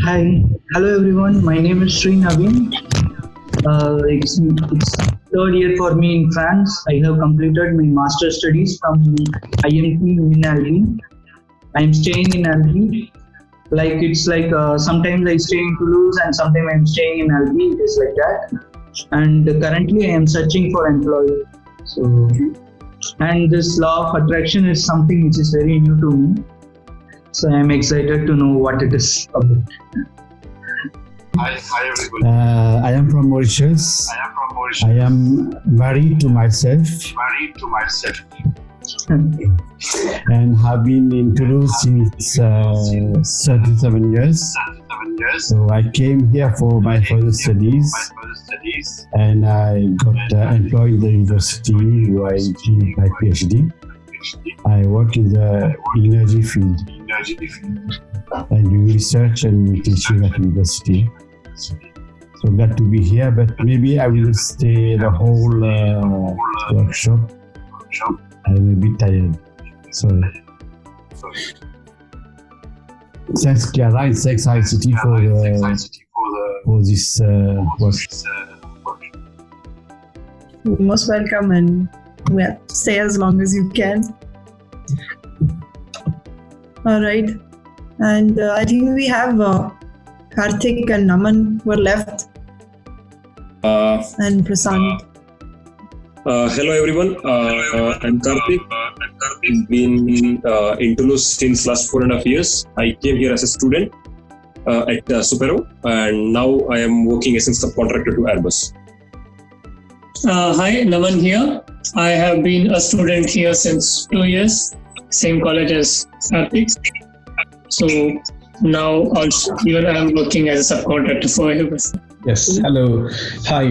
Hi, hello everyone. My name is Sri Naveen. It's third year for me in France. I have completed my master studies from IMT in Albi. I'm staying in Albi. Sometimes I stay in Toulouse and sometimes I'm staying in Albi. It is like that. And currently I am searching for employee. So, and this law of attraction is something which is very new to me. So I'm excited to know what it is about. Hi everybody. I am from Mauritius. I am from Mauritius. I am married to myself Married to myself. and have been in Toulouse since 37 years. 7 years. So I came here for my further studies My further studies. and I got employed in the university where I did my PhD. I work in the energy field Energy field. and do research and teaching at university. So glad to be here, but maybe I will stay the whole workshop. I will be tired. Sorry. Thanks, Clara, and thanks ICT for this workshop. You're most welcome, and stay as long as you can. All right, and I think we have Karthik and Naman were left, and Prasant. Hello everyone, I'm Karthik. I've been in Toulouse since last 4.5 years. I came here as a student at Supero, and now I am working as a subcontractor to Airbus. Hi, Naman here. I have been a student here since 2 years, same college as Karthik. So now also even I am working as a subcontractor for Airbus. Yes, hello. Hi,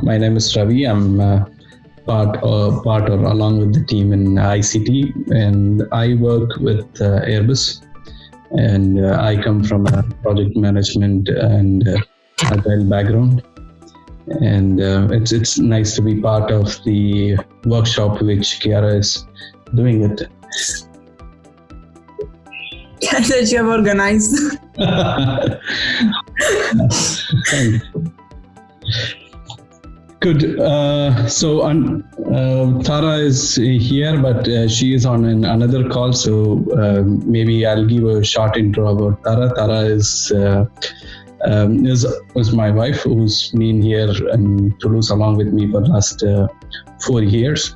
my name is Ravi. I'm part or along with the team in ICT, and I work with Airbus, and I come from a project management and agile background, and it's nice to be part of the workshop which Kiara is doing it. That you have organized. Good. So Tara is here, but she is on another call. So maybe I'll give a short intro about Tara. Tara is my wife, who's been here in Toulouse along with me for the last 4 years.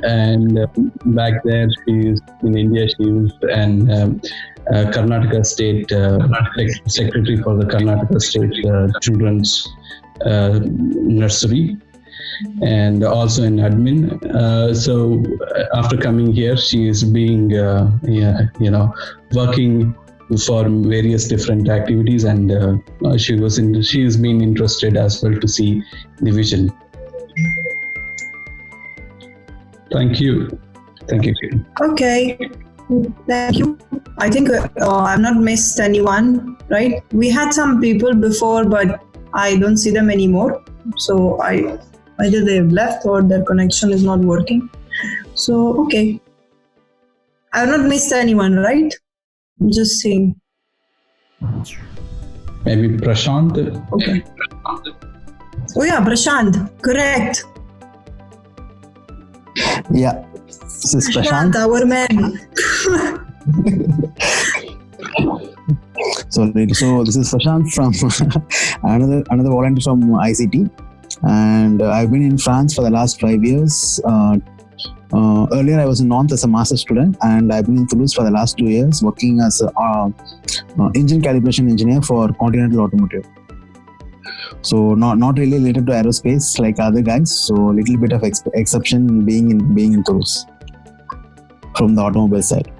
And back there, she's in India. She was an Karnataka State Secretary for the Karnataka State Children's Nursery, and also in admin. So after coming here, she is being, working for various different activities, and she has been interested as well to see the vision. Thank you. Okay, thank you. I think I've not missed anyone, right? We had some people before, but I don't see them anymore. So either they've left or their connection is not working. So, okay. I've not missed anyone, right? I'm just saying. Maybe Prashant. Okay. Oh yeah, Prashant. Correct. Yeah, this is Prashant. Our man. So this is Prashant from another volunteer from ICT, and I've been in France for the last 5 years. Earlier, I was in Nantes as a master student, and I've been in Toulouse for the last 2 years, working as an engine calibration engineer for Continental Automotive. So not really related to aerospace like other guys. So a little bit of exception being in Toulouse from the automobile side.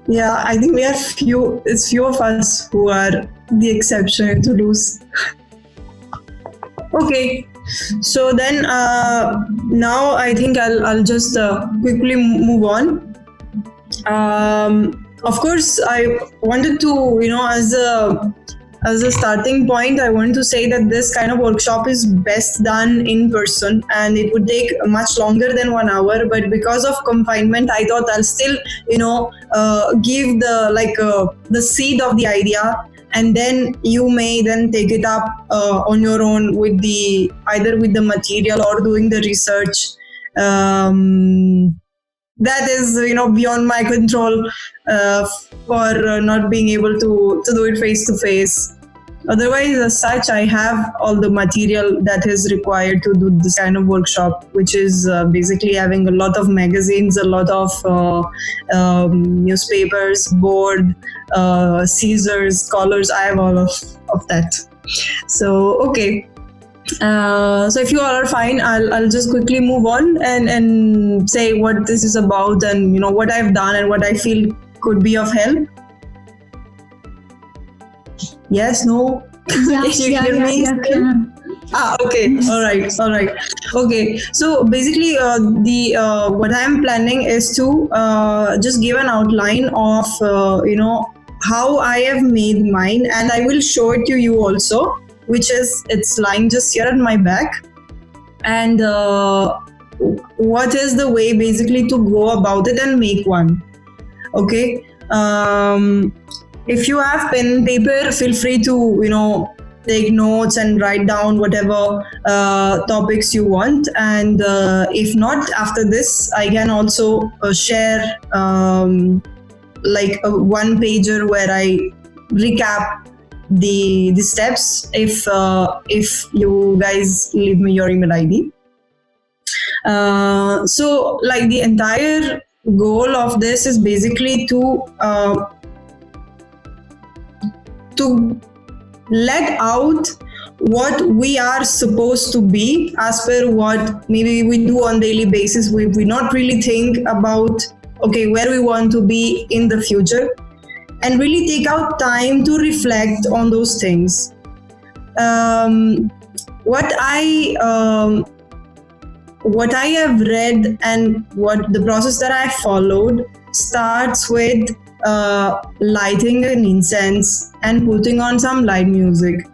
Yeah, I think we are few of us who are the exception in Toulouse. Okay, so then now I think I'll just quickly move on. Of course, I wanted to, as a as a starting point, I want to say that this kind of workshop is best done in person, and it would take much longer than 1 hour. But because of confinement, I thought I'll still, give the seed of the idea, and then you may then take it up on your own with either with the material or doing the research. That is beyond my control for not being able to do it face to face. Otherwise, as such, I have all the material that is required to do this kind of workshop, which is basically having a lot of magazines, a lot of newspapers, board, scissors, collars. I have all of that. So, okay. So if you all are fine, I'll just quickly move on and say what this is about, and what I've done and what I feel could be of help. Yes, no? Yeah, Can you hear me? Okay. All right. Okay. So basically, what I'm planning is to just give an outline of how I have made mine, and I will show it to you also, which is it's lying just here at my back, and what is the way basically to go about it and make one. Okay. If you have pen and paper, feel free to take notes and write down whatever topics you want, and if not, after this I can also share like a one pager where I recap the steps if you guys leave me your email ID. So like the entire goal of this is basically to let out what we are supposed to be as per what maybe we do on daily basis. We not really think about where we want to be in the future, and really take out time to reflect on those things. What I have read and what the process that I followed starts with lighting an incense and putting on some light music.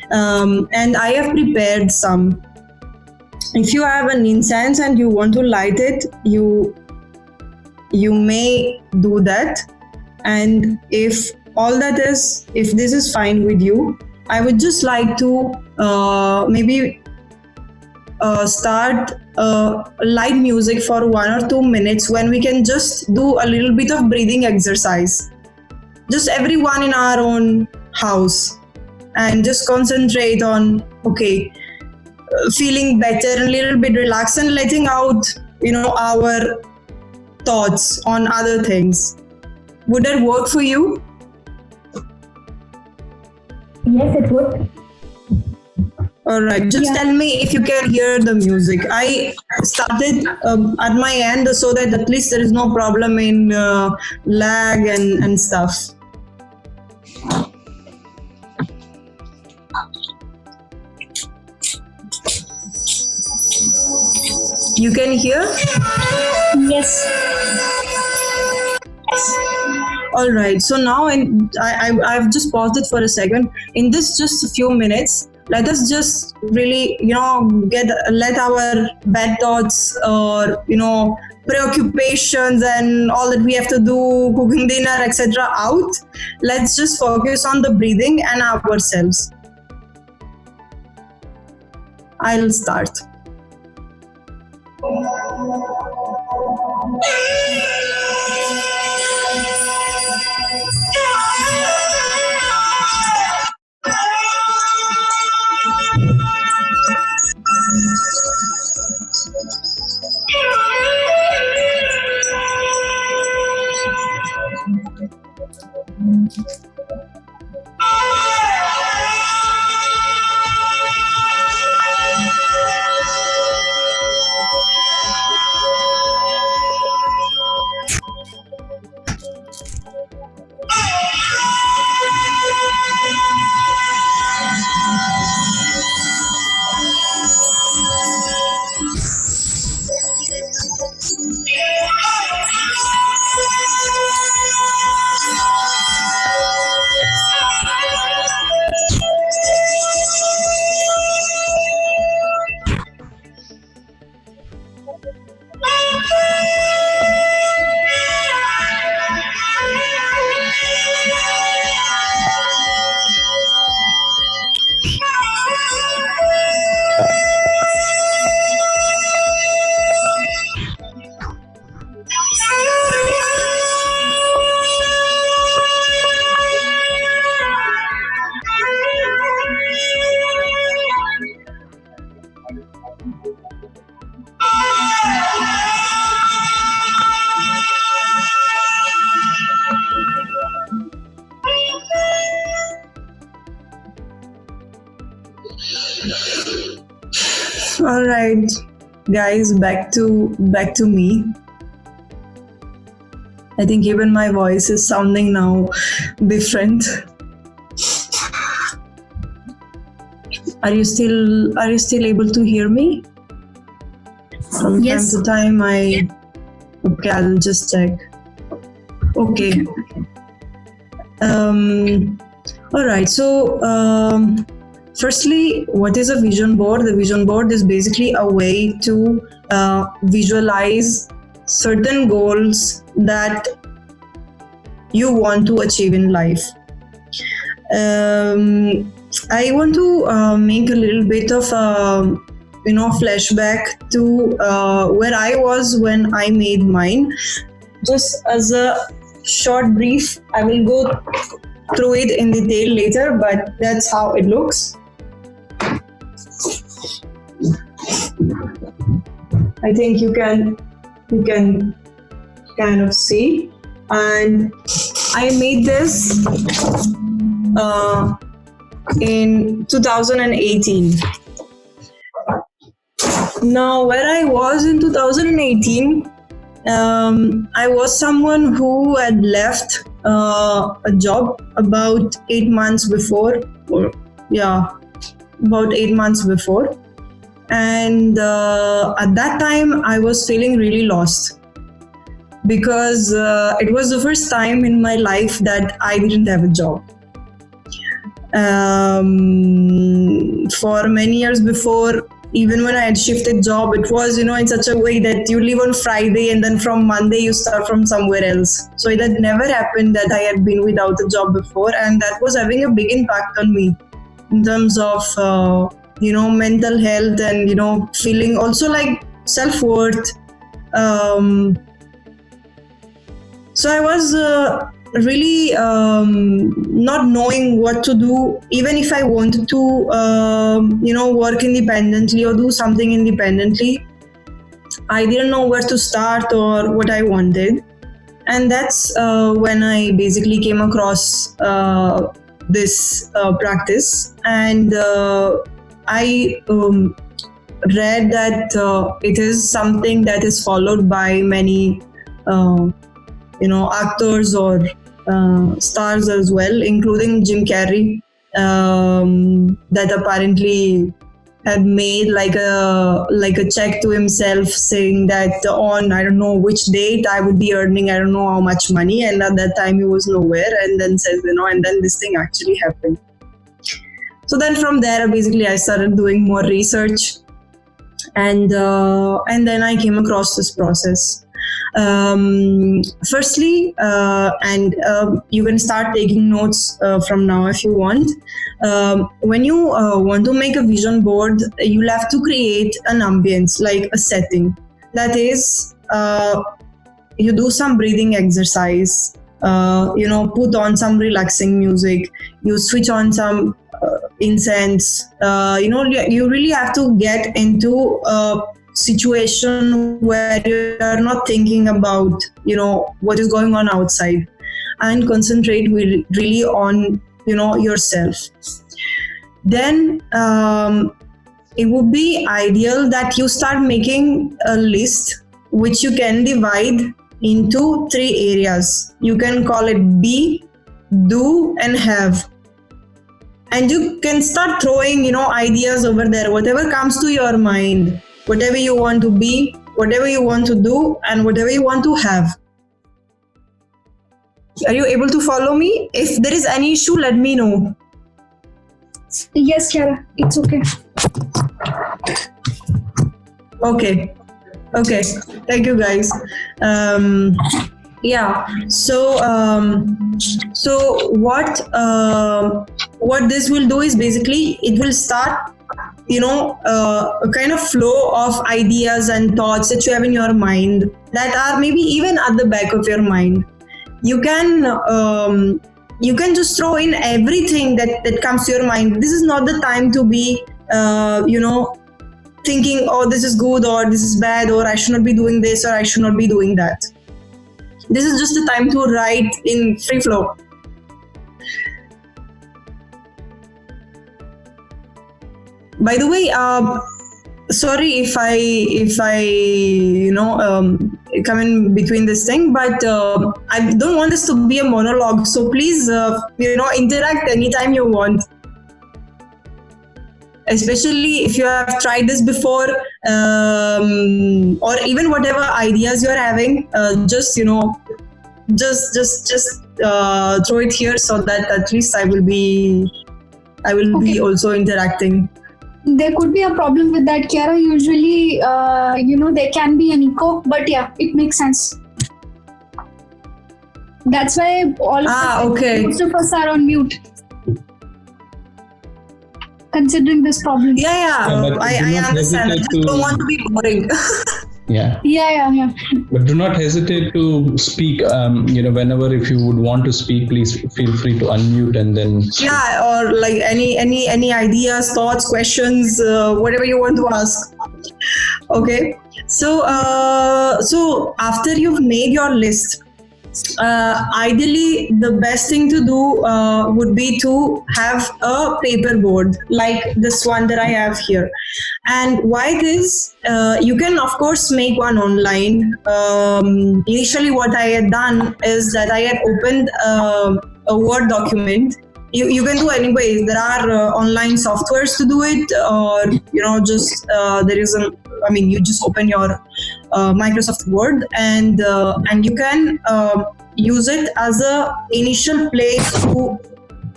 And I have prepared some. If you have an incense and you want to light it, you may do that. And if this is fine with you, I would just like to maybe start light music for 1 or 2 minutes, when we can just do a little bit of breathing exercise, just everyone in our own house, and just concentrate on feeling better and a little bit relaxed and letting out our thoughts on other things. Would that work for you? Yes, it would. All right, just tell me if you can hear the music. I started at my end so that at least there is no problem in lag and stuff. You can hear? Yes. All right, so now I've just paused it for a second. In this just a few minutes, let us just really, let our bad thoughts or, preoccupations and all that we have to do, cooking dinner, etc. out. Let's just focus on the breathing and ourselves. I'll start. right, guys, back to me. I think even my voice is sounding now different. Are you still able to hear me? From Yes. time to time, okay, I'll just check. Okay. All right. So, firstly, what is a vision board? The vision board is basically a way to visualize certain goals that you want to achieve in life. I want to make a little bit of flashback to where I was when I made mine. Just as a short brief, I will go through it in detail later, but that's how it looks. I think you can kind of see, and I made this in 2018. Now, where I was in 2018, I was someone who had left a job about 8 months before, about 8 months before. And at that time, I was feeling really lost because it was the first time in my life that I didn't have a job. For many years before, even when I had shifted job, it was, in such a way that you leave on Friday and then from Monday you start from somewhere else. So it had never happened that I had been without a job before, and that was having a big impact on me in terms of, mental health and, feeling also like self-worth. So I was really not knowing what to do, even if I wanted to work independently or do something independently. I didn't know where to start or what I wanted, and that's when I basically came across this practice, and I read that it is something that is followed by many actors or stars as well, including Jim Carrey, that apparently had made like a check to himself saying that on I don't know which date I would be earning I don't know how much money, and at that time he was nowhere, and then says and then this thing actually happened. So then from there basically I started doing more research, and then I came across this process. Firstly, and you can start taking notes from now if you want. When you want to make a vision board, you'll have to create an ambience, like a setting. That is, you do some breathing exercise, put on some relaxing music, you switch on some incense, you really have to get into a situation where you're not thinking about what is going on outside, and concentrate really on yourself. Then it would be ideal that you start making a list which you can divide into 3 areas. You can call it be, do, and have. And you can start throwing ideas over there, whatever comes to your mind, whatever you want to be, whatever you want to do, and whatever you want to have. Are you able to follow me? If there is any issue, let me know. Yes, Kiara, it's okay. Okay. Thank you, guys. So what this will do is basically it will start a kind of flow of ideas and thoughts that you have in your mind that are maybe even at the back of your mind. You can just throw in everything that comes to your mind. This is not the time to be thinking, oh, this is good or this is bad, or I should not be doing this or I should not be doing that. This is just the time to write in free flow. By the way, sorry if I come in between this thing, but I don't want this to be a monologue. So please, interact anytime you want. Especially if you have tried this before, or even whatever ideas you're having, just throw it here so that at least I will be also interacting. There could be a problem with that, Kiara. Usually, there can be an echo, but yeah, it makes sense. That's why most of us are on mute, considering this problem. Yeah, I understand. I just don't want to be boring. Yeah. Yeah. But do not hesitate to speak. Whenever if you would want to speak, please feel free to unmute and then speak. Yeah, or like any ideas, thoughts, questions, whatever you want to ask. Okay. So after you've made your list, ideally the best thing to do would be to have a paper board like this one that I have here. And why this? You can of course make one online. Initially what I had done is that I had opened a Word document. You can do anyways. There are online softwares to do it, or you just open your Microsoft Word and you can use it as a initial place to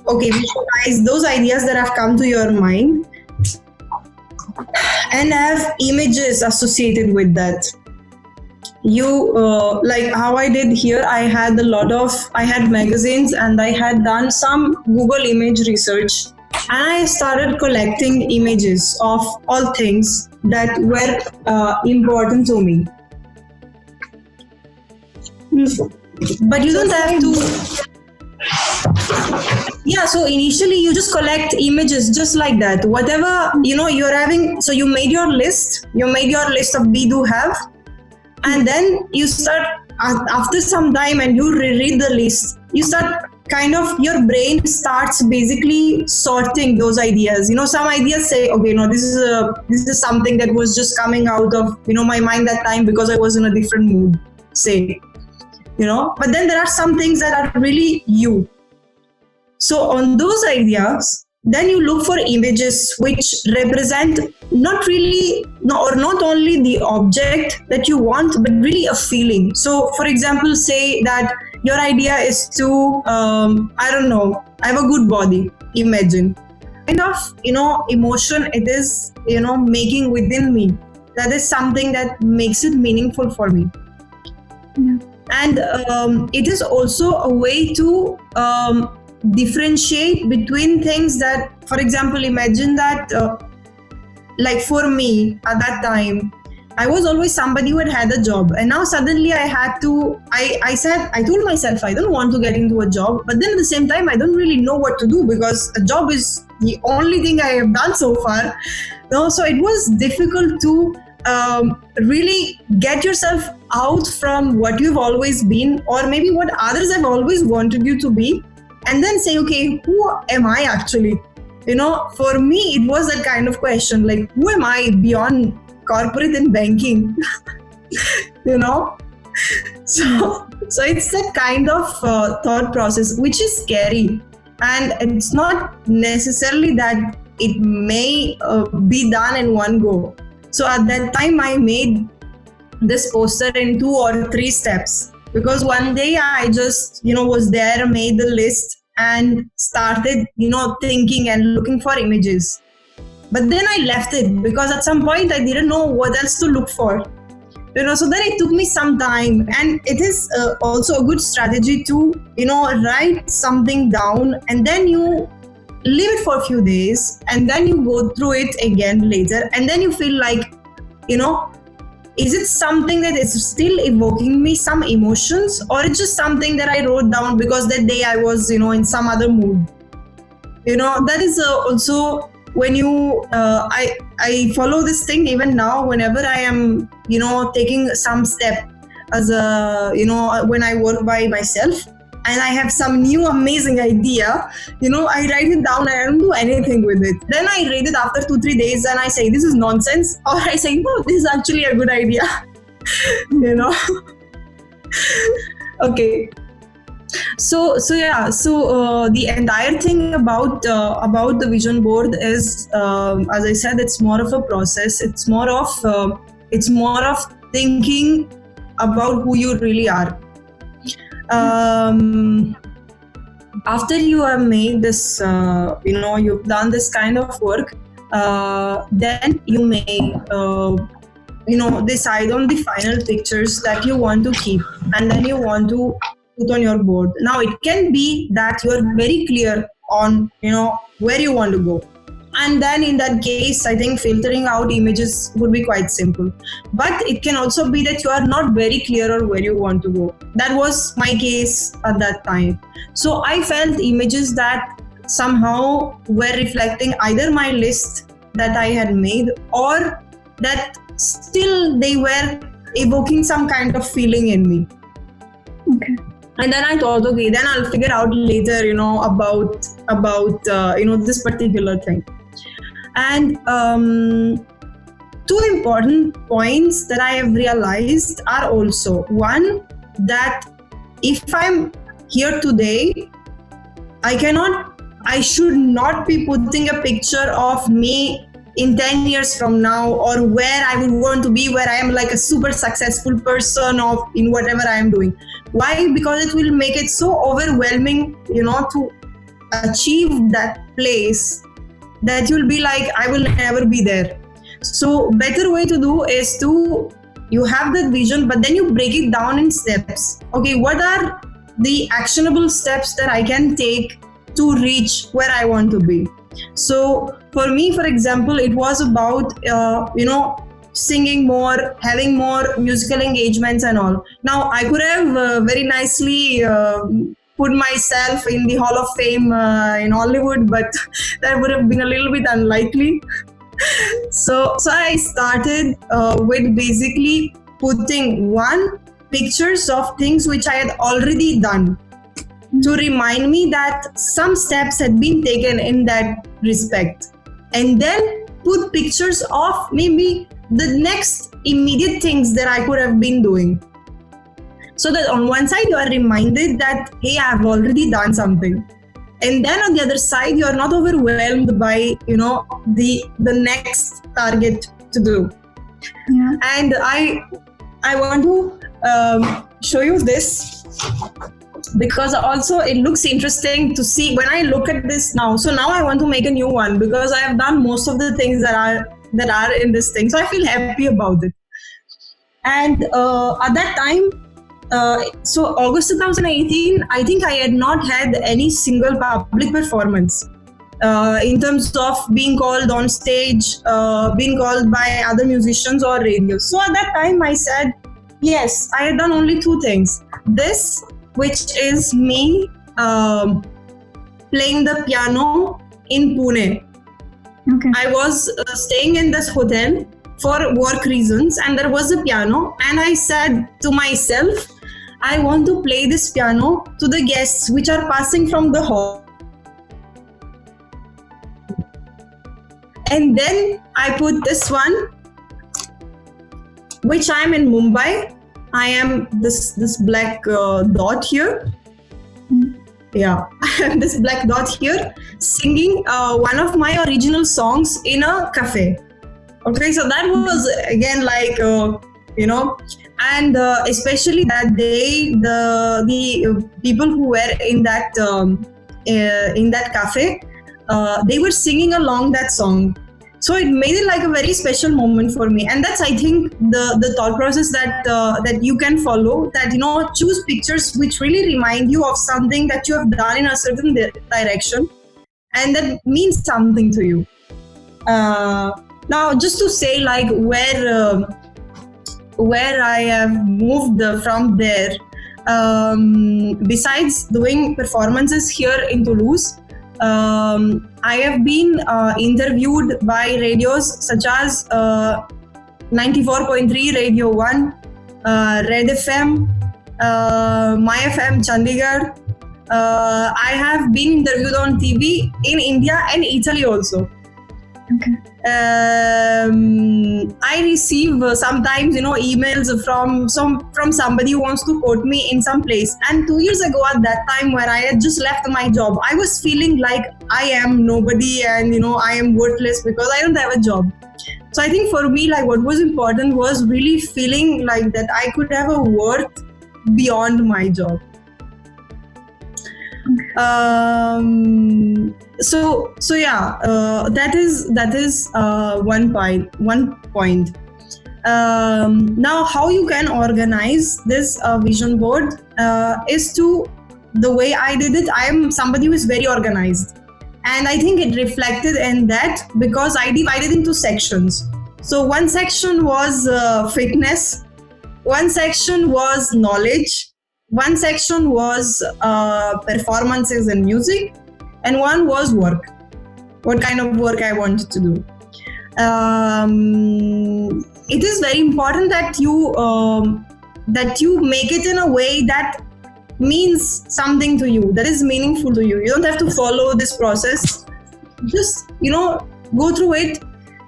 visualize those ideas that have come to your mind and have images associated with that. You like how I did here, I had magazines and I had done some Google image research, and I started collecting images of all things that were important to me. But you don't have to. Yeah, so initially you just collect images just like that. Whatever you're having. So you made your list. You made your list of be, do, have, and then you start after some time and you reread the list. You start your brain starts basically sorting those ideas. Some ideas say, okay, no, this is something that was just coming out of my mind that time because I was in a different mood. Say, but then there are some things that are really you. So on those ideas, then you look for images which represent not only the object that you want, but really a feeling. So for example, say that your idea is to, I have a good body, imagine. Kind of, emotion it is, making within me. That is something that makes it meaningful for me. Yeah. And it is also a way to differentiate between things that, for example, imagine that like for me at that time, I was always somebody who had a job, and now suddenly I told myself I don't want to get into a job, but then at the same time I don't really know what to do because a job is the only thing I have done so far. So it was difficult to really get yourself out from what you've always been, or maybe what others have always wanted you to be, and then say, okay, who am I actually? For me, it was that kind of question, like, who am I beyond corporate and banking? So it's that kind of thought process, which is scary. And it's not necessarily that it may be done in one go. So at that time, I made this poster in 2 or 3 steps, because one day I just, was there, made the list and started, thinking and looking for images. But then I left it because at some point I didn't know what else to look for. So then it took me some time, and it is also a good strategy to, write something down and then you leave it for a few days and then you go through it again later, and then you feel like, is it something that is still evoking me some emotions, or it's just something that I wrote down because that day I was, in some other mood. That is also when you, I follow this thing even now whenever I am, taking some step as a, when I work by myself. and I have some new amazing idea, I write it down and I don't do anything with it. Then I read it after 2-3 days and I say, this is nonsense. Or I say, no, this is actually a good idea. Okay. So the entire thing about the vision board is, as I said, it's more of a process. It's more of thinking about who you really are. After you have made this, you've done this kind of work, then you may, decide on the final pictures that you want to keep, and then you want to put on your board. Now, it can be that you are very clear on, where you want to go. And then in that case, I think filtering out images would be quite simple. But it can also be that you are not very clear on where you want to go. That was my case at that time. So I felt images that somehow were reflecting either my list that I had made, or that still they were evoking some kind of feeling in me. Okay. And then I thought, okay, then I'll figure out later, about this particular thing. And two important points that I have realized are also, one, that if I'm here today, I should not be putting a picture of me in 10 years from now, or where I would want to be, where I am like a super successful person in whatever I am doing. Why? Because it will make it so overwhelming, to achieve that place, that you'll be like, I will never be there. So better way to do is you have that vision, but then you break it down in steps. Okay, what are the actionable steps that I can take to reach where I want to be? So for me, for example, it was about, singing more, having more musical engagements and all. Now, I could have very nicely put myself in the Hall of Fame in Hollywood, but that would have been a little bit unlikely. So I started with basically putting pictures of things which I had already done, to remind me that some steps had been taken in that respect. And then put pictures of maybe the next immediate things that I could have been doing. So that on one side you are reminded that, hey, I have already done something. And then on the other side, you are not overwhelmed by, the next target to do. Yeah. And I want to show you this, because also it looks interesting to see when I look at this now. So now I want to make a new one, because I have done most of the things that are in this thing. So I feel happy about it. And at that time, so August 2018, I think I had not had any single public performance in terms of being called on stage, being called by other musicians or radio. So at that time I said, yes, I had done only two things. This, which is me playing the piano in Pune. Okay. I was staying in this hotel for work reasons, and there was a piano, and I said to myself, I want to play this piano to the guests which are passing from the hall. And then I put this one, which I'm in Mumbai. I am this black dot here. Yeah, this black dot here, singing one of my original songs in a cafe. Okay, so that was again like, and especially that day, the people who were in that cafe, they were singing along that song. So it made it like a very special moment for me, and that's, I think, the thought process that you can follow. That choose pictures which really remind you of something that you have done in a certain direction, and that means something to you. Now, just to say like where I have moved from there. Besides doing performances here in Toulouse, I have been interviewed by radios such as 94.3 Radio 1, Red FM, My FM Chandigarh, I have been interviewed on TV in India and Italy also. Okay. I receive sometimes emails from somebody who wants to quote me in some place. And 2 years ago, at that time where I had just left my job, I was feeling like I am nobody and I am worthless because I don't have a job. So I think for me, like, what was important was really feeling like that I could have a worth beyond my job. So yeah, that is one point. Now, how you can organize this vision board is to the way I did it. I am somebody who is very organized, and I think it reflected in that because I divided into sections. So one section was fitness, one section was knowledge, one section was performances and music, and one was work. What kind of work I wanted to do. It is very important that you make it in a way that means something to you, that is meaningful to you. You don't have to follow this process. Just go through it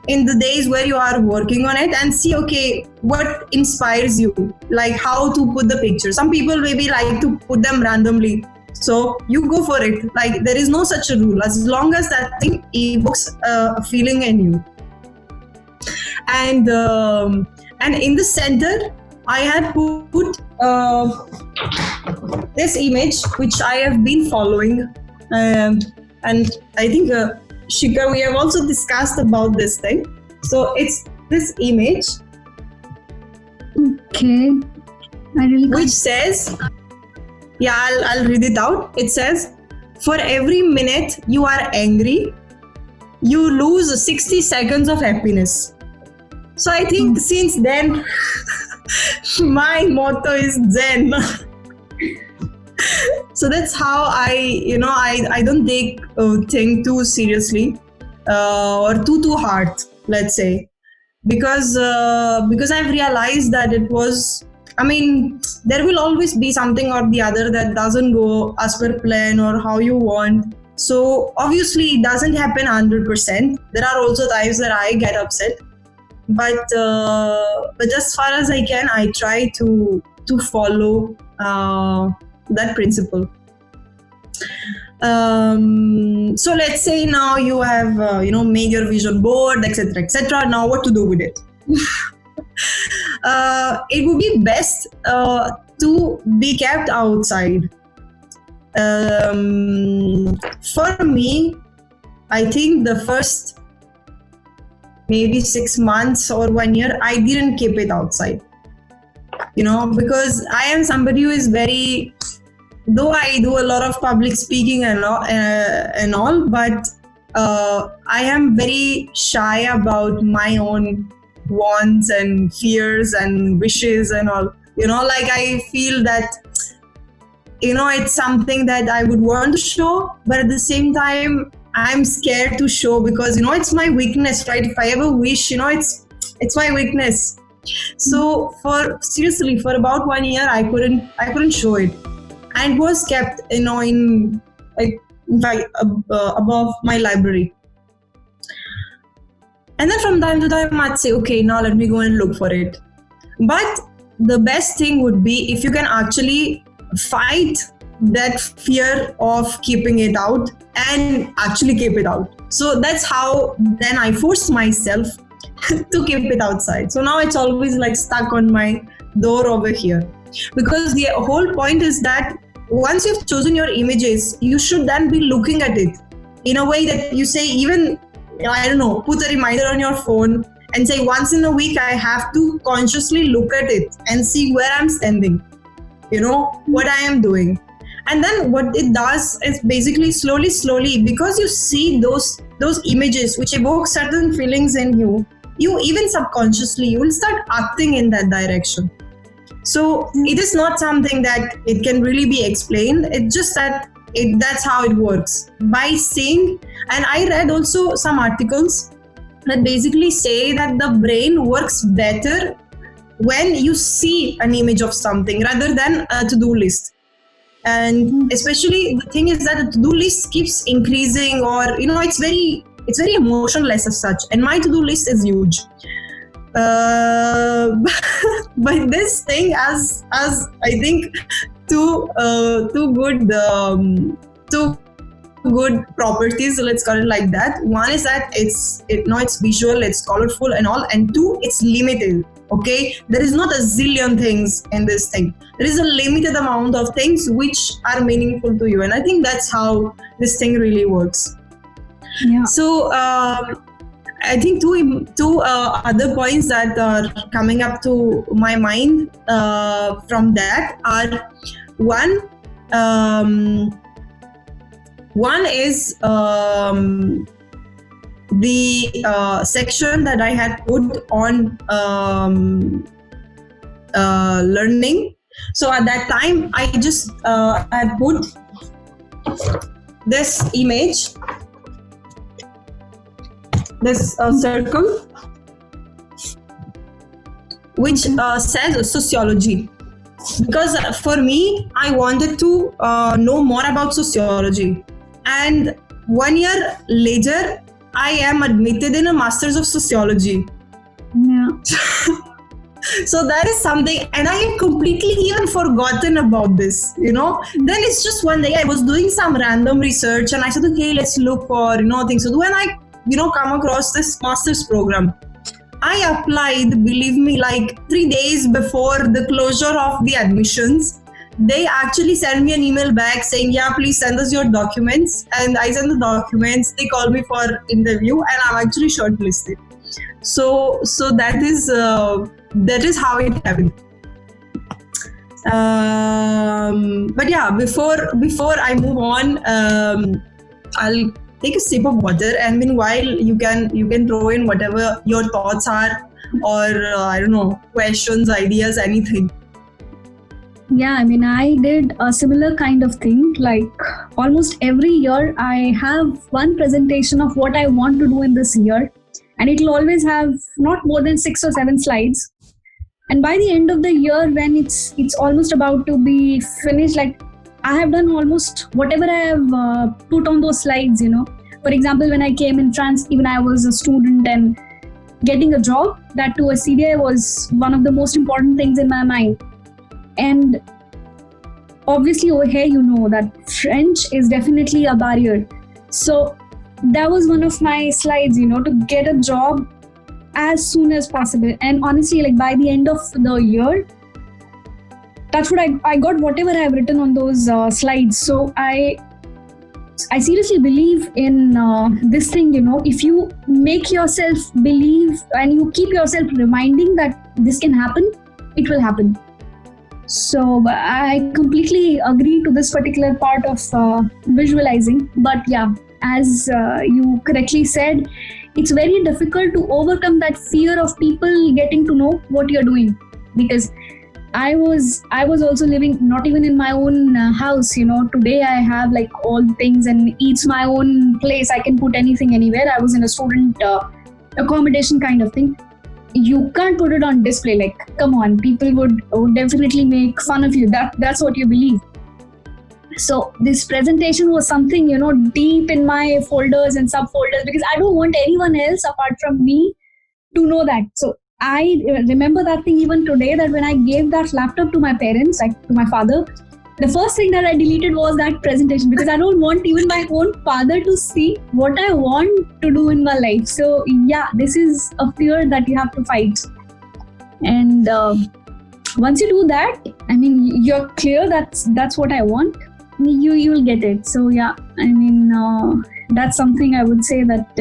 in the days where you are working on it and see, okay, what inspires you, like how to put the picture. Some people maybe like to put them randomly, so you go for it. Like, there is no such a rule, as long as that thing evokes a feeling in you. And in the center, I had put this image, which I have been following, and I think Shikha, we have also discussed about this thing. So it's this image, Okay. I really which says, yeah, I'll read it out. It says, for every minute you are angry, you lose 60 seconds of happiness. So I think since then, my motto is Zen. So that's how I don't take thing too seriously or too hard, let's say, because I've realized that it was, there will always be something or the other that doesn't go as per plan or how you want. So obviously it doesn't happen 100%. There are also times that I get upset, but as far as I can, I try to follow that principle. So let's say now you have made your vision board, etc. Now what to do with it? It would be best to be kept outside. For me, I think the first maybe 6 months or 1 year, I didn't keep it outside. Because I am somebody who is very, though I do a lot of public speaking and all, but I am very shy about my own wants and fears and wishes and all. Like, I feel that it's something that I would want to show, but at the same time I'm scared to show because it's my weakness, right? If I ever wish, it's my weakness. So for about 1 year, I couldn't show it, and it was kept in above my library. And then from time to time I'd say, okay, now let me go and look for it. But the best thing would be if you can actually fight that fear of keeping it out and actually keep it out. So that's how then I forced myself to keep it outside. So now it's always like stuck on my door over here, because the whole point is that once you've chosen your images, you should then be looking at it in a way that you say, even, I don't know, put a reminder on your phone and say once in a week I have to consciously look at it and see where I'm standing, what I am doing. And then what it does is basically slowly, because you see those images which evoke certain feelings in you even subconsciously, you will start acting in that direction. So it is not something that it can really be explained. It's just that that's how it works. By seeing, and I read also some articles that basically say that the brain works better when you see an image of something rather than a to-do list. And especially the thing is that the to-do list keeps increasing, or it's very emotionless as such, and my to-do list is huge. But this thing as I think two good properties, let's call it like that. One is that it's visual, it's colorful and all, and two, it's limited. Okay, there is not a zillion things in this thing. There is a limited amount of things which are meaningful to you, and I think that's how this thing really works. Yeah. So I think two other points that are coming up to my mind from that are one is the section that I had put on learning. So at that time, I just had put this image, this circle, which says sociology. Because for me, I wanted to know more about sociology. And 1 year later, I am admitted in a Masters of Sociology. Yeah. So that is something, and I had completely even forgotten about this, Then it's just one day I was doing some random research and I said, okay, let's look for, things to do. And I, come across this master's program. I applied, believe me, like 3 days before the closure of the admissions. They actually sent me an email back saying, yeah, please send us your documents. And I sent the documents. They called me for interview and I'm actually shortlisted. So that is how it happened. But yeah, before I move on, I'll take a sip of water, and meanwhile you can throw in whatever your thoughts are, or I don't know, questions, ideas, anything. Yeah, I mean, I did a similar kind of thing. Like almost every year, I have one presentation of what I want to do in this year, and it will always have not more than 6 or 7 slides. And by the end of the year, when it's almost about to be finished, like I have done almost whatever I have put on those slides. For example, when I came in France, even I was a student, and getting a job, that to a CDI, was one of the most important things in my mind. And obviously over here, that French is definitely a barrier. So that was one of my slides, to get a job as soon as possible. And honestly, like by the end of the year, that's what I got whatever I have written on those slides. So I seriously believe in this thing, if you make yourself believe and you keep yourself reminding that this can happen, it will happen. So I completely agree to this particular part of visualizing. But yeah, as you correctly said, it's very difficult to overcome that fear of people getting to know what you're doing. Because I was also living not even in my own house. Today I have like all things and it's my own place. I can put anything anywhere. I was in a student accommodation kind of thing. You can't put it on display. Like, come on, people would definitely make fun of you. That's what you believe. So this presentation was something, deep in my folders and subfolders, because I don't want anyone else apart from me to know that. So I remember that thing even today, that when I gave that laptop to my parents, like to my father, the first thing that I deleted was that presentation, because I don't want even my own father to see what I want to do in my life. So yeah, this is a fear that you have to fight. And once you do that, I mean, you're clear that's what I want, you will get it. So yeah, I mean, that's something I would say, that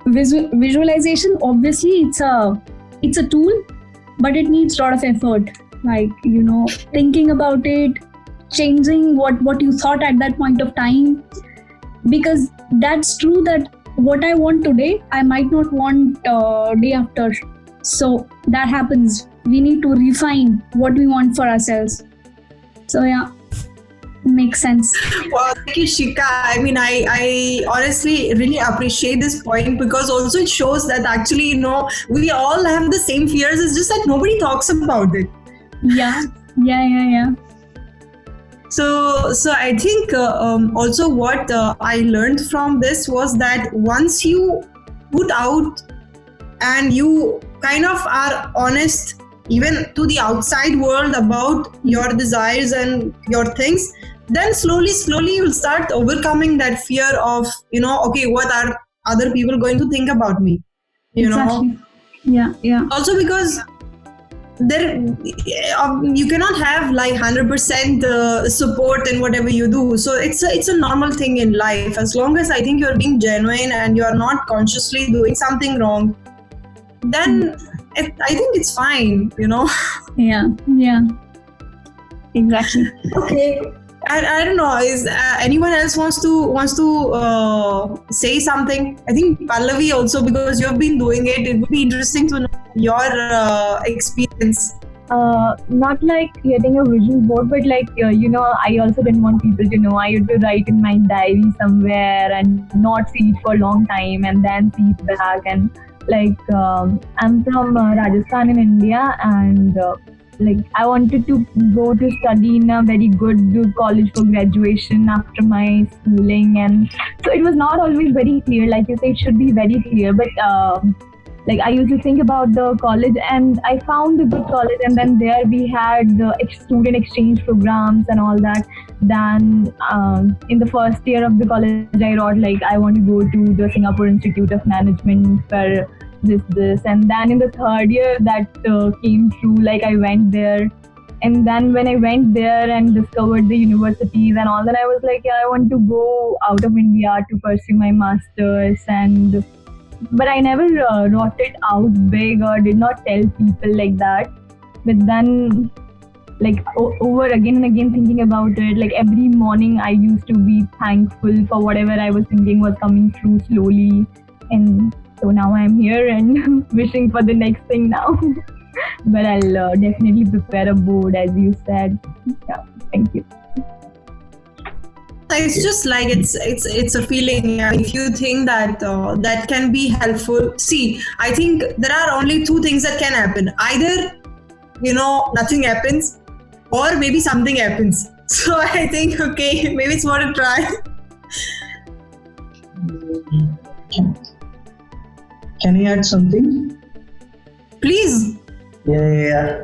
visualization, obviously it's a tool, but it needs a lot of effort. Like, thinking about it, changing what you thought at that point of time. Because that's true that what I want today, I might not want day after. So that happens. We need to refine what we want for ourselves. So yeah, makes sense. Wow, thank you, Shika. I mean, I honestly really appreciate this point, because also it shows that actually, we all have the same fears. It's just that nobody talks about it. Yeah. So I think also what I learned from this was that once you put out and you kind of are honest even to the outside world about your desires and your things, then slowly you'll start overcoming that fear of, okay, what are other people going to think about me? You know? Yeah. Also because there you cannot have like 100% support in whatever you do, so it's a normal thing in life. As long as I think you're being genuine and you're not consciously doing something wrong, then I think it's fine. Yeah. Exactly. Okay. I don't know. Is anyone else wants to say something? I think Pallavi also, because you've been doing it. It would be interesting to know your experience. Not like creating a vision board, but like I also didn't want people to know. I used to write in my diary somewhere and not see it for a long time, and then see it back. And like I'm from Rajasthan in India, and I wanted to go to study in a very good college for graduation after my schooling, and so it was not always very clear. Like you say, it should be very clear, but I used to think about the college, and I found a good college, and then there we had the student exchange programs and all that. Then in the first year of the college, I wrote I want to go to the Singapore Institute of Management for this, and then in the third year that came true. I went there, and then when I went there and discovered the universities and all, then I was I want to go out of India to pursue my masters, but I never wrote it out big or did not tell people like that. But then over again and again thinking about it, every morning I used to be thankful for whatever I was thinking was coming true slowly, and so now I'm here and wishing for the next thing now. But I'll definitely prepare a board, as you said. Yeah, thank you. It's just it's a feeling. If you think that that can be helpful, see, I think there are only two things that can happen. Either nothing happens, or maybe something happens. So I think, okay, maybe it's worth a try. Can I add something? Please. Yeah.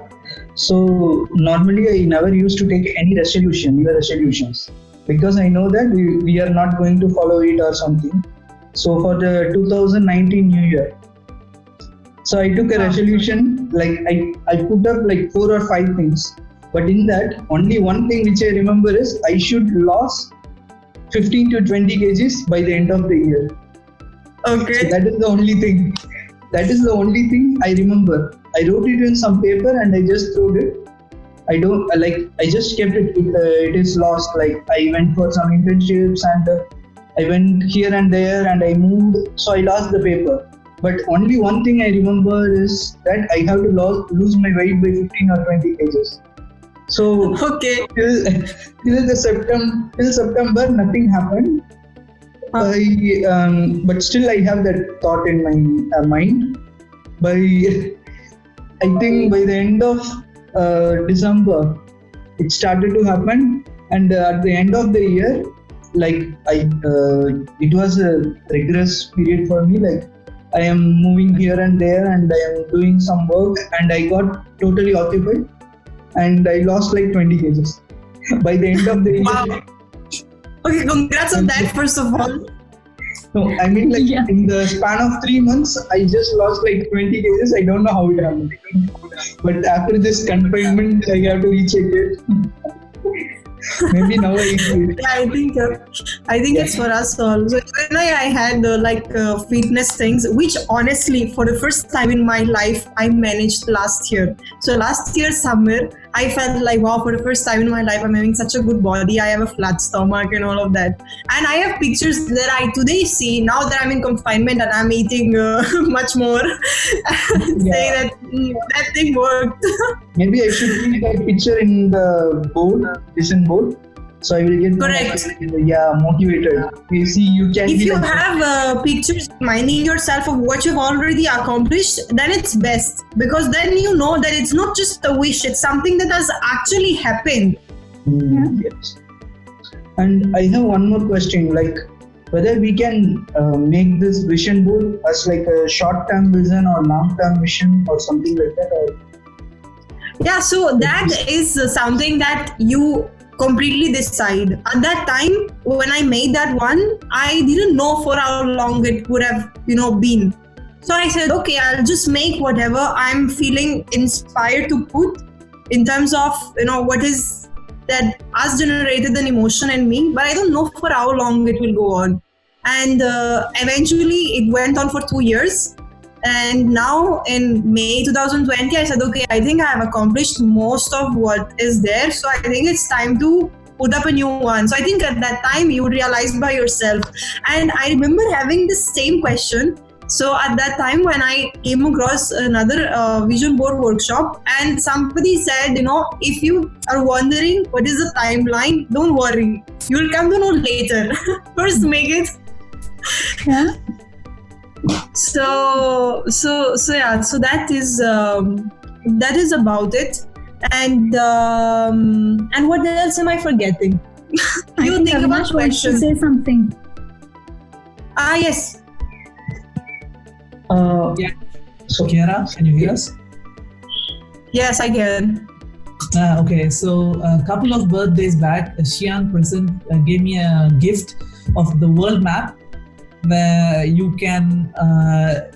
So normally I never used to take any new resolutions, because I know that we are not going to follow it or something. So for the 2019 New Year, so I took a resolution, I put up 4 or 5 things, but in that only one thing which I remember is I should lose 15 to 20 kgs by the end of the year. Okay. So that is the only thing. I remember. I wrote it in some paper and I just threw it. I just kept it. It is lost. I went for some internships and I went here and there and I moved. So I lost the paper. But only one thing I remember is that I have to lose my weight by 15 or 20 kgs. So okay. Till September, nothing happened. But still I have that thought in my mind. I think by the end of December, it started to happen, and at the end of the year, it was a rigorous period for me. I am moving here and there, and I am doing some work, and I got totally occupied, and I lost 20 kgs by the end of the year. Wow. Okay, congrats on that, first of all. No, I mean in the span of 3 months, I just lost 20 kgs. I don't know how it happened. But after this confinement, I have to recheck it. Maybe now I see it. Yeah, I think it's for us all. So when I had fitness things, which honestly, for the first time in my life, I managed last year. So last year summer, I felt wow, for the first time in my life, I'm having such a good body. I have a flat stomach and all of that. And I have pictures that I today see now that I'm in confinement and I'm eating much more. Say that thing worked. Maybe I should keep that picture in the board, vision board. So I will get motivated. You see, you can. If you have pictures reminding yourself of what you've already accomplished, then it's best, because then you know that it's not just a wish; it's something that has actually happened. Yes. And I have one more question, like whether we can make this vision board as like a short-term vision or long-term vision or something like that. Or Yeah, so that is something that you completely decide. At that time, when I made that one, I didn't know for how long it would have, been. So I said, okay, I'll just make whatever I'm feeling inspired to put in terms of, what is that has generated an emotion in me, but I don't know for how long it will go on. And eventually it went on for 2 years. And now in May 2020, I said, okay, I think I have accomplished most of what is there. So I think it's time to put up a new one. So I think at that time you realized by yourself. And I remember having the same question. So at that time when I came across another vision board workshop, and somebody said, if you are wondering what is the timeline, don't worry. You'll come to know later. First make it. Yeah. So that is about it. And what else am I forgetting? You think about Avinash wants to questions. say something. Yes. yeah. So Kiara, can you hear us? Yes, I can. Okay, so a couple of birthdays back, Xian gave me a gift of the world map where you can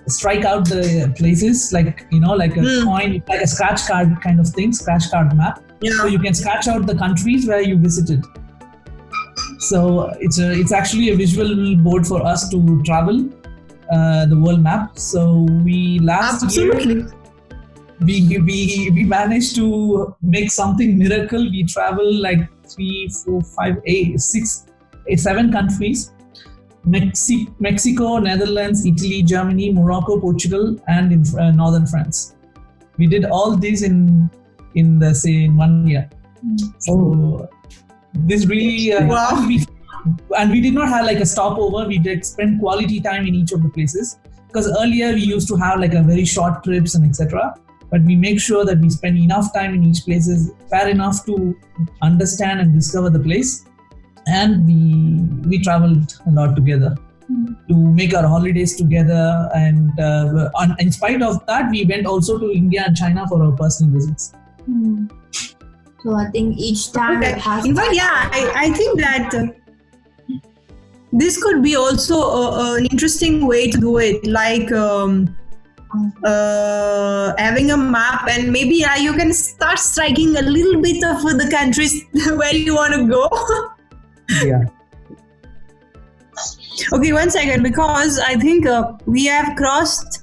strike out the places like like a coin, like a scratch card kind of thing, scratch card map. Yeah. So you can scratch out the countries where you visited. So it's actually a visual board for us to travel the world map. So we last year we managed to make something miracle. We traveled like 3, 4, 5, 8, 6, 7 countries. Mexico, Netherlands, Italy, Germany, Morocco, Portugal, and in northern France. We did all these in 1 year. So this really Wow. and we did not have like a stopover. We did spend quality time in each of the places, because earlier we used to have like a very short trips and etc. But we make sure that we spend enough time in each place, is fair enough to understand and discover the place. And we traveled a lot together to make our holidays together, and in spite of that, we went also to India and China for our personal visits. So I think each time Okay. it has. In fact, yeah, I think that this could be also an interesting way to do it, like having a map, and maybe you can start striking a little bit of the countries where you want to go. Yeah. Okay, 1 second, because I think we have crossed.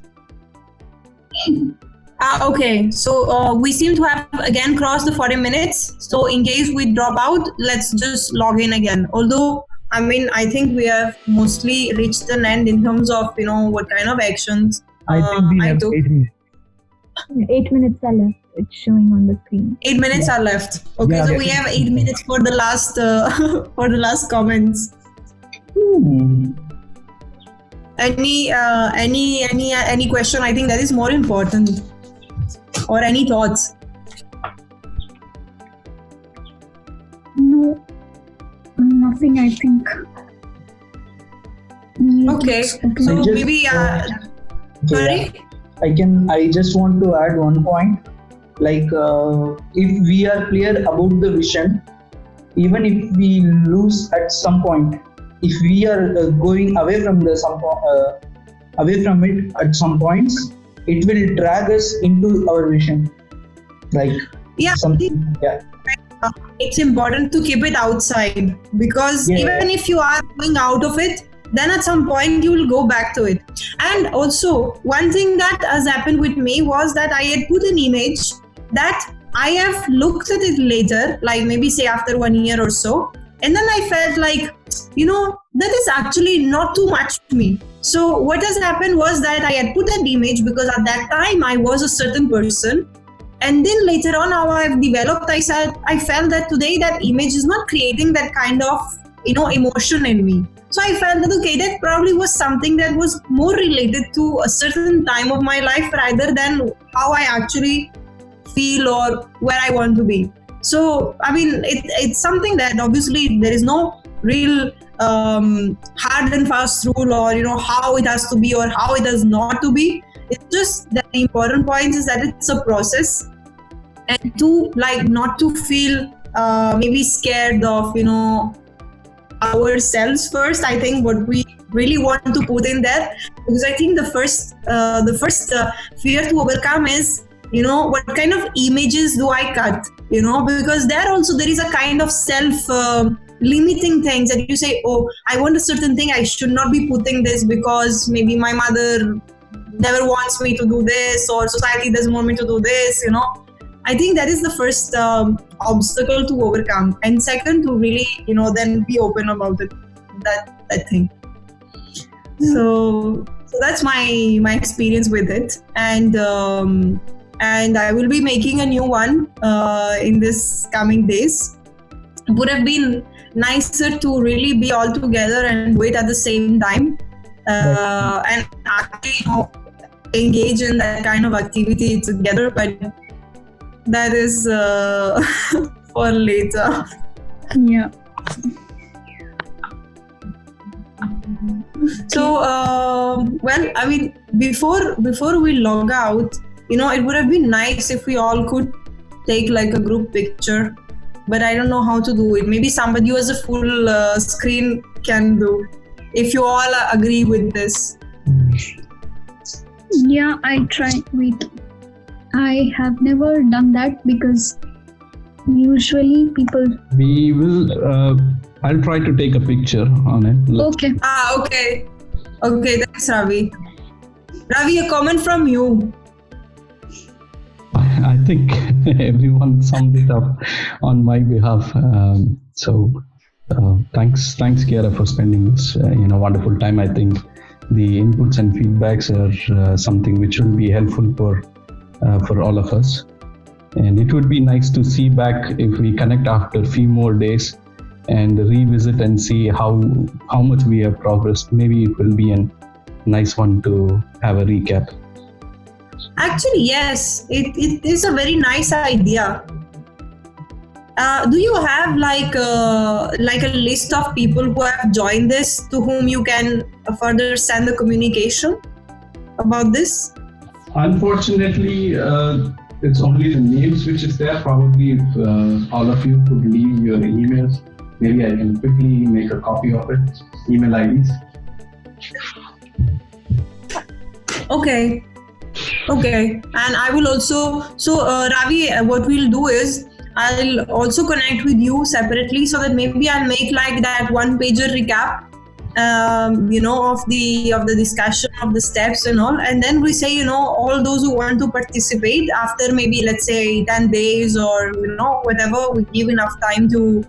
Okay, so we seem to have again crossed the 40 minutes. So in case we drop out, let's just log in again. Although, I think we have mostly reached an end in terms of, what kind of actions I think we have took. 8 minutes. 8 minutes are left. It's showing on the screen. 8 minutes are left. Okay, Yeah, so yeah. we have 8 minutes for the last for the last comments. Any question? I think that is more important. Or any thoughts? No, nothing, I think. Okay, so just, maybe sorry. I just want to add one point. Like if we are clear about the vision, even if we lose at some point, if we are going away from away from it at some points, it will drag us into our vision. Like Yeah, something. Yeah. it's important to keep it outside, because Yeah. even if you are going out of it, then at some point you will go back to it. And also, one thing that has happened with me was that I had put an image that I have looked at it later, like maybe say after 1 year or so, and then I felt like, that is actually not too much to me. So what has happened was that I had put that image because at that time I was a certain person. And then later on, how I've developed, I felt that today that image is not creating that kind of, emotion in me. So I felt that, okay, that probably was something that was more related to a certain time of my life rather than how I actually feel or where I want to be. So I mean, it's something that obviously there is no real hard and fast rule, or how it has to be or how it has not to be. It's just that the important point is that it's a process, and to not to feel maybe scared of ourselves first. I think what we really want to put in there, because I think the first fear to overcome is what kind of images do I cut, because there is a kind of self limiting things that you say, oh, I want a certain thing, I should not be putting this because maybe my mother never wants me to do this, or society doesn't want me to do this. I think that is the first obstacle to overcome, and second, to really then be open about it, that thing. So that's my experience with it, and I will be making a new one in this coming days. It would have been nicer to really be all together and do it at the same time, and actually engage in that kind of activity together, but that is for later. Yeah. So well, I mean, before we log out, it would have been nice if we all could take a group picture, but I don't know how to do it. Maybe somebody who has a full screen can do, if you all agree with this. Yeah, I try. Wait, I have never done that because usually people. We will. I'll try to take a picture on it. Okay. Okay. Thanks, Ravi. Ravi, a comment from you. I think everyone summed it up on my behalf. Thanks, Kiara, for spending this wonderful time. I think the inputs and feedbacks are something which will be helpful for all of us. And it would be nice to see back if we connect after a few more days and revisit and see how much we have progressed. Maybe it will be a nice one to have a recap. Actually, yes, it is a very nice idea. Do you have a list of people who have joined this, to whom you can further send the communication about this? Unfortunately, it's only the names which is there. Probably if all of you could leave your emails, maybe I can quickly make a copy of it. Email IDs. Okay. And I will also, Ravi, what we'll do is, I'll also connect with you separately, so that maybe I'll make that one-pager recap, of the discussion of the steps and all, and then we say, all those who want to participate after maybe, let's say, 10 days or whatever, we give enough time to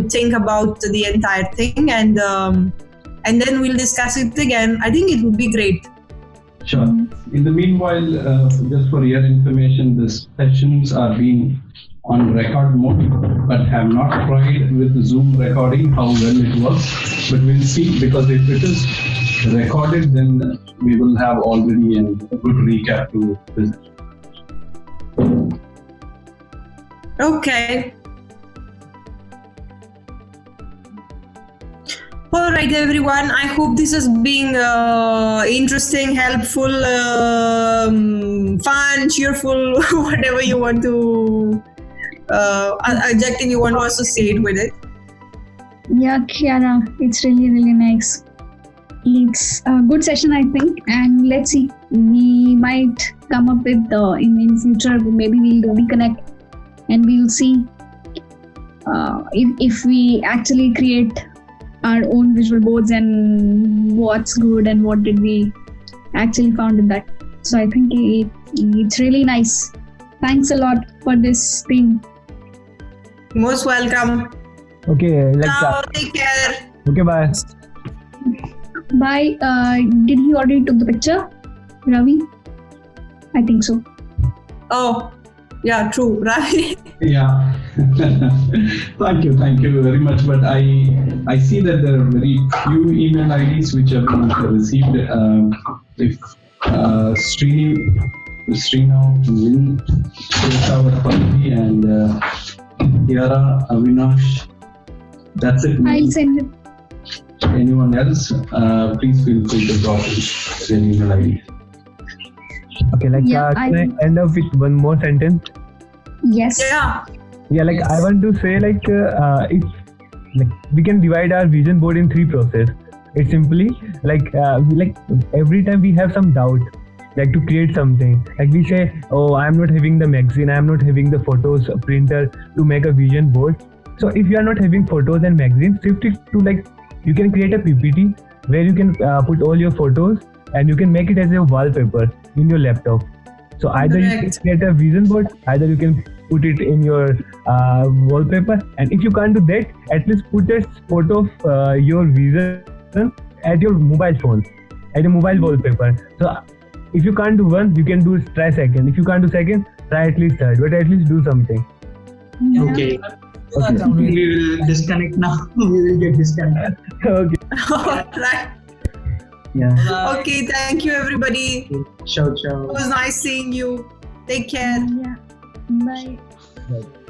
think about the entire thing, and then we'll discuss it again. I think it would be great. Sure. In the meanwhile, just for your information, the sessions are being on record mode, but have not tried with the Zoom recording how well it works. But we'll see, because if it is recorded, then we will have already a good recap to visit. Okay. All right, everyone. I hope this has been interesting, helpful, fun, cheerful, whatever you want to adjective you want to associate with it. Yeah, Kiara, it's really, really nice. It's a good session, I think, and let's see. We might come up with in future. Maybe we'll reconnect and we'll see if we actually create our own visual boards and what's good and what did we actually found in that. So I think it's really nice. Thanks a lot for this thing. Most welcome. Okay, Ciao, take care. Okay, bye. Bye. Did he already took the picture, Ravi? I think so. Oh, yeah, true, right? Yeah. Thank you very much. But I see that there are very few email IDs which have been received. If Srinath, Lynn, and Kiara, Avinash. That's it. I'll send it. Anyone else? Please feel free to drop in an email ID. Okay, like Yeah, can I end up with one more sentence? Yes. Yeah. Yeah, like I want to say if like we can divide our vision board in three process. It's simply like every time we have some doubt, like to create something, like we say, oh, I'm not having the magazine, I'm not having the photos printer to make a vision board. So if you are not having photos and magazines, shift it to like you can create a PPT where you can put all your photos and you can make it as a wallpaper in your laptop. So either you can create a vision board, either you can put it in your wallpaper, and if you can't do that, at least put a photo of your vision at your mobile phone, at a mobile wallpaper. So if you can't do one, you can try second. If you can't do second, try at least third, but at least do something. Okay. We will disconnect now. We will get disconnected. Okay. Alright. Yeah. Okay, thank you everybody. Ciao, It ciao. was nice seeing you. Take care. Yeah. Bye. Right.